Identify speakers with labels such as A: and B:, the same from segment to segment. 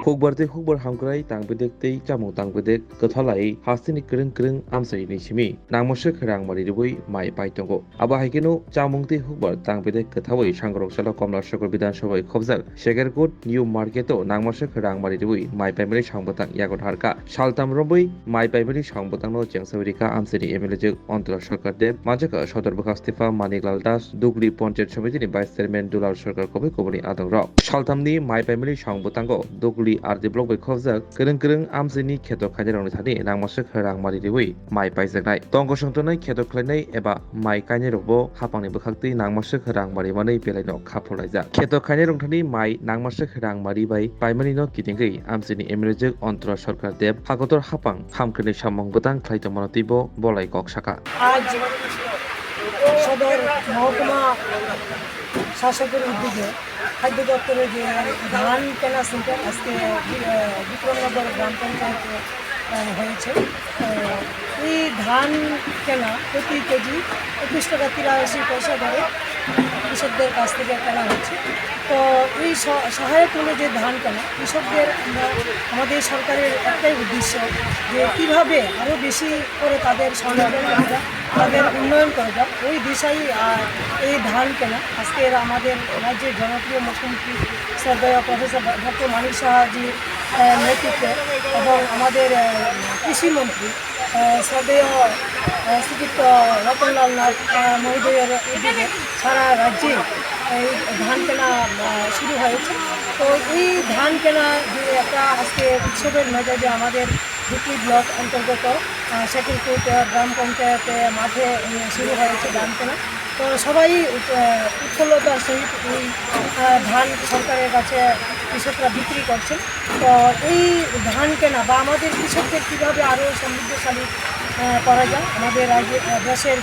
A: Hukbar hamkrai tangbedek tei chamung tangbedek kathalai hastini kreng amsai ni simi nangmoshe khrang mari rubui mai paitongo aba haikeno chamung tei hukbar tangbedek kathawai sangrok sala komla shakor bidan sabai khobjak Shegerkot New Marketo nangmoshe khrang mari rubui mai paimani sangbotang yagot harka saltam robui mai paimani sangbotang no jengsaurika amsani MLA jek Antra Sarkar Dev majaka Sodor Bwthang Stifa Maniklal Das Dugli Panchayat Samiti ni Vice Chairman Dulal Sarkar kobai koboni adong rok saltamni mai paimani sangbotango Dugli RD Block by Khobjak kreng amsini kheto khairang thani nangmoshe khrang mari ribui mai paijaknai tongo songtonai kheto khlainai eba mai kainai rokbo hapangni bwkhakti nangmoshe khrang mari manai pelaino khapolaijak kheto khainai rongthani mai nangmoshe khrang mari bai paimani no kitingei amsini MLA Antra Sarkar Dev hagotor hapang hamkreni samung bwthang khlaitongmano tibo bolai kok saka
B: আজ সদর মহকুমা শাসকের উদ্যোগে খাদ্য দপ্তরের যে ধান কেনা সেন্টার আজকে বিক্রমনগর গ্রাম পঞ্চায়েতে হয়েছে। এই ধান কেনা প্রতি কেজি 21 টাকা 83 পয়সা দরে কৃষকদের কাছ থেকে কেনা হচ্ছে। তো এই সহায়ক মূল্যে যে ধান কেনা কৃষকদের আমাদের সরকারের একটাই উদ্দেশ্য যে কীভাবে আরও বেশি করে তাদের স্বনির্ভর করা যায়, তাদের উন্নয়ন করা যায়, ওই দিশাই এই ধান কেনা। আজকের আমাদের রাজ্যের জনপ্রিয় মুখ্যমন্ত্রী শ্রদ্ধেয় প্রফেসর ডক্টর মানিক সাহাজির নেতৃত্বে এবং আমাদের কৃষিমন্ত্রী শ্রদ্ধেয় শ্রীযুক্ত রতনলাল নাথ মহোদয়ের উদ্যোগে সারা রাজ্যে এই ধান কেনা শুরু হয়েছে। তো এই ধান কেনা যে একটা আজকে উৎসবের মেজাজে আমাদের দুটি ব্লক অন্তর্গত শেখরকোট গ্রাম পঞ্চায়েতে মাঠে শুরু হয়েছে ধান কেনা। তো সবাই উৎফুল্লতার সহিত এই ধান সরকারের কাছে কৃষকরা বিক্রি করছেন। তো এই ধান কেনা বা আমাদের কৃষকদের কীভাবে আরও সমৃদ্ধশালী করা যায়, আমাদের দেশের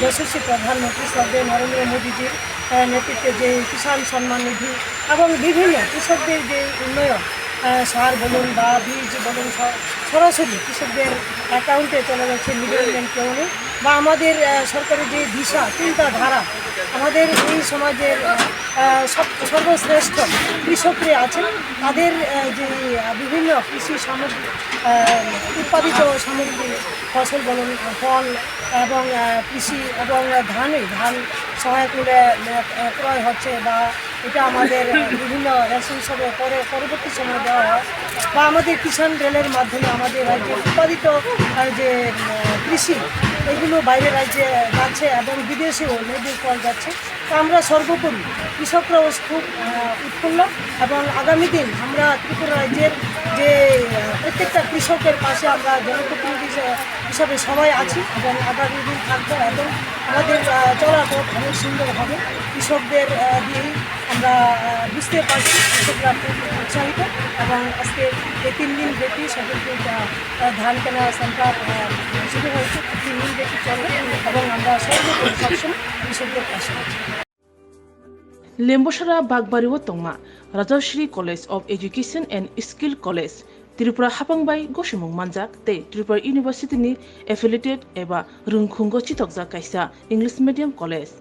B: যশস্বী প্রধানমন্ত্রী শ্রদ্ধেয় নরেন্দ্র মোদীজির নেতৃত্বে যে কিষাণ সম্মান নিধি এবং বিভিন্ন কৃষকদের যে উন্নয়ন সার বলুন বা বীজ বলুন সরাসরি কৃষকদের অ্যাকাউন্টে চলে যাচ্ছে, মিডলম্যান কেউ নেই। বা আমাদের সরকারের যে দিশা চিন্তাধারা আমাদের এই সমাজের সর্বশ্রেষ্ঠ কৃষকরা আছেন তাদের যে বিভিন্ন কৃষি সামগ্রী উৎপাদিত সামগ্রী ফসল বলুন ফল এবং কৃষি এবং ধান সহায়ক মূল্যে ক্রয় হচ্ছে বা এটা আমাদের বিভিন্ন রেশন হিসাবে পরবর্তী সময় দেওয়া হয় বা আমাদের কিষাণ রেলের মাধ্যমে আমাদের রাজ্যে উৎপাদিত যে কৃষি এগুলো বাইরের রাজ্যে যাচ্ছে এবং বিদেশেও নির্দেশ পাওয়া যাচ্ছে। তো আমরা সর্বোপরি কৃষকরাও খুব উৎফুল্ল এবং আগামী দিন আমরা ত্রিপুরা রাজ্যের যে প্রত্যেকটা কৃষকের পাশে আমরা জনপ্রতিনিধি হিসাবে সবাই আছি এবং আগামী দিন থাকবো এবং আমাদের চলাপথ অনেক সুন্দর হবে। কৃষকদের দিয়েই আমরা বুঝতে পারছি কৃষকরা খুব উৎসাহিত এবং আজকে এই 3 দিন ব্যাপী সকলকে ধান কেনা সেন্টার শুরু হয়েছে, 3 দিন ব্যাপী চলবে এবং আমরা সর্বোপরি সবসময় কৃষকদের পাশে আছি।
C: Lembosara Bagbariwo Tongma, Rajashri College of Education and Skill College, Tripura Hapangbai Goshimung Manjak, Te Tripura University ni affiliated eba Rwkha Chitokja Kaisa English Medium College.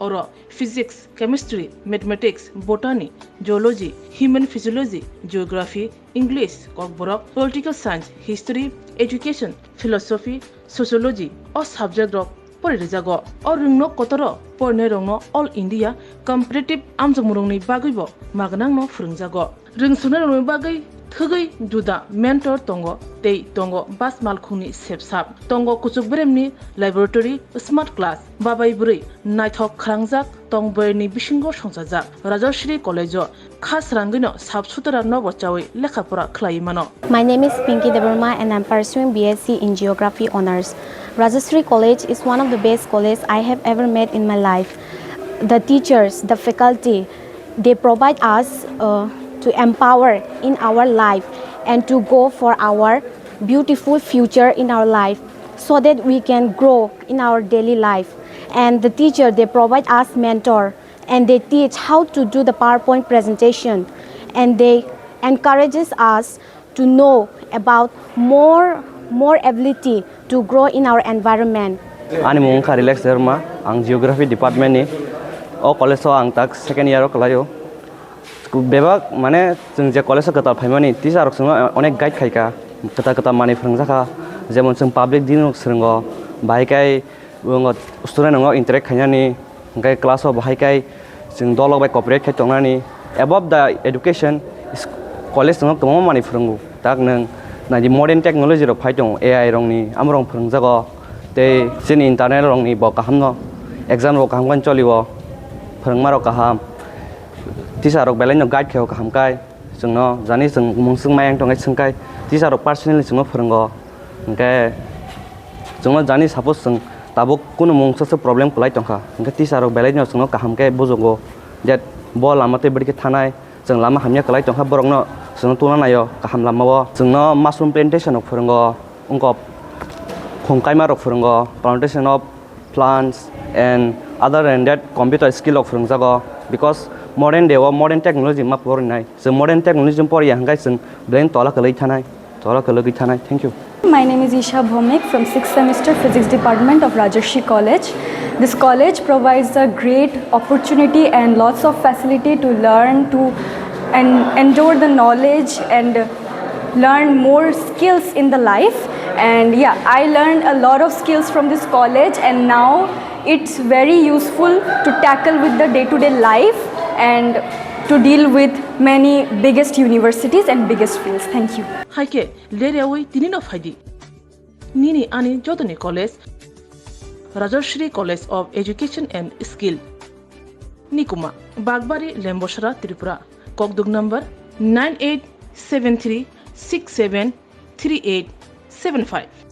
C: Oro Physics, Chemistry, Mathematics, Botany, Geology, Human Physiology, Geography, English, Kokborok, Political Science, History, Education, Philosophy, Sociology, or subject of Porijago, or Rungno Kotoro, Pornerongno, All India, Competitive Amjamurungni Bagibo, Magnangno Frungjago, Rungsunarong Bagai, Thugai, Juda, Mentor Tongo, Tei Tongo, Bas Malkuni Sepsap, Tongo Kuchukbremni, Laboratory, Smart Class, Babai Buri, Naithok Krangjak, Tongberni Bishingo Shonsajak, Rajashri College, Khasrangino, Sabsutara Novochawi, Lekapura Klaimano.
D: My name is Pinky Devarma and I'm pursuing BSc in Geography Honours. Rajashri College is one of the best colleges I have ever met in my life. The teachers, the faculty, they provide us to empower in our life and to go for our beautiful future in our life so that we can grow in our daily life. And the teacher, they provide us mentor and they teach how to do the PowerPoint presentation and they encourages us to know about more ability to grow in our environment.
E: Ani mung Relax Dharma, ang Geography Department ni o college ang tak second year o kalayo. बेबाक माने जों जे कलेजाव गोतार फाइमानि teacher जों अनेक guide खायखा गोता गोता मानि फोरोंजाखा जेमन जों पाब्लिक दिन सोलोंगो बाहायखाय स्टुडेन्ट नङा इन्टारेक्ट खायनानि ओमफ्राय क्लासाव बाहायखाय जों दलाव बाय कपारेट खायथंनानि एबभ दा एडुकेसन कलेज नङा गोबां मानि फोरोंगौ दा नों नायदि मडार्न टेक्न'लजि रं फाय दं AI रंनि आमरं फोरोंजागो ते जोंनि इन्टारनेट रंनि ब काहामनो एग्जाम रं काहामगान चलिवो फोरोंमारो काहाम टिचार रं बेलायनो गाइड खायो काहामखाय जोंनो जानि जों मुंसुं मायं दंगाय सोंखाय टिचार रं पार्सनेलि जोंनो फोरोंगो ओमफ्राय जोंनो जानि सापस जों दाबो कुनु मुंसो प्रब्लेम खलाय दंखा ओमफ्राय टिचार रं बेलायनो जोंनो काहामखाय बुजोगो देट ब लामाते बड़के थानाय जों लामा हामनिया खलाय दंखा बरंनो जोंनो तुना नायो काहाम लामावो जोंनो माशरूम प्लान्टेशन फोरोंगो उनको फंकायमा रं फोरोंगो plantation of plants and other than that computer skill of फोरोंजागो because modern day modern technology मा फरायनाय जों modern technology फराया हांगाय जों ब्रेन तला खलै थानाय thank you.
F: My name is Isha Bhomik from 6th semester Physics Department of Rajarshi College. This college provides a great opportunity and lots of facility to learn and endure the knowledge and learn more skills in the life. And yeah, I learned a lot of skills from this college and now it's very useful to tackle with the day-to-day life and to deal with many biggest universities and biggest fields. Thank you.
C: Haike lerewi tinino faidi. Nini ani jodoni college Rajarshi College of Education and Skill. Nikuma Bagbari Lemboshara Tripura. Kokdug number 9873673875.